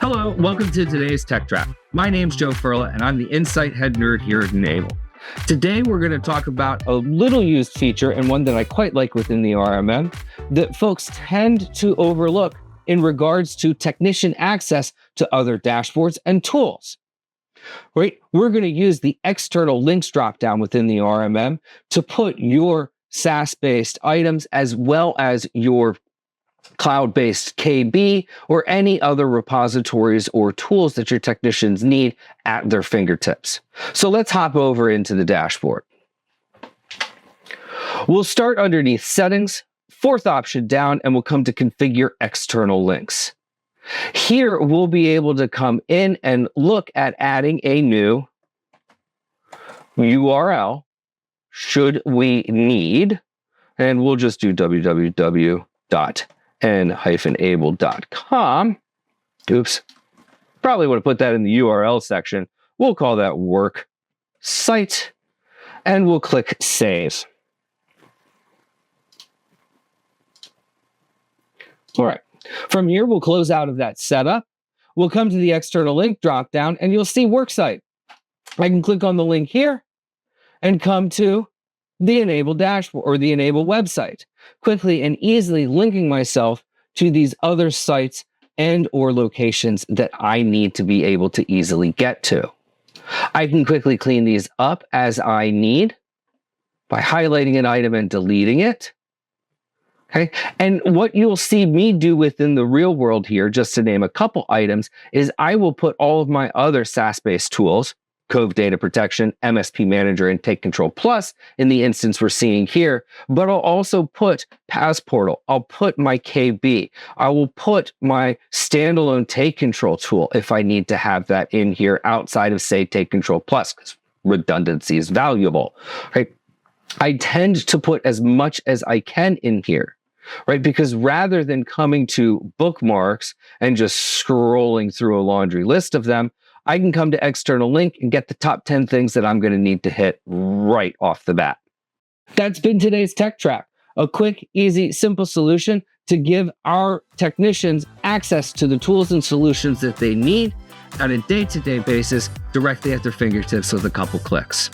Hello, welcome to today's Tech Trap. My name's Joe Furla, and I'm the Insight Head Nerd here at N-able. Today, we're going to talk about a little used feature and one that I quite like within the RMM that folks tend to overlook in regards to technician access to other dashboards and tools. Right? We're going to use the external links dropdown within the RMM to put your SaaS-based items as well as your cloud-based KB or any other repositories or tools that your technicians need at their fingertips. So let's hop over into the dashboard. We'll start underneath settings, fourth option down, and we'll come to configure external links. Here, we'll be able to come in and look at adding a new URL should we need, and we'll just do www.n-able.com. Oops. Probably would have put that in the URL section. We'll call that work site, and we'll click save. All right. From here, we'll close out of that setup. We'll come to the external link dropdown, and you'll see worksite. I can click on the link here and come to the N-able dashboard or the N-able website, quickly and easily linking myself to these other sites and or locations that I need to be able to easily get to. I can quickly clean these up as I need by highlighting an item and deleting it. Okay. And what you'll see me do within the real world here, just to name a couple items, is I will put all of my other SaaS-based tools, Cove Data Protection, MSP Manager, and Take Control Plus in the instance we're seeing here, but I'll also put Passportal, I'll put my KB, I will put my standalone Take Control tool if I need to have that in here outside of, say, Take Control Plus, because redundancy is valuable, right? I tend to put as much as I can in here. Right? Because rather than coming to bookmarks and just scrolling through a laundry list of them, I can come to external link and get the top 10 things that I'm going to need to hit right off the bat. That's been today's Tech Trap, a quick, easy, simple solution to give our technicians access to the tools and solutions that they need on a day-to-day basis directly at their fingertips with a couple clicks.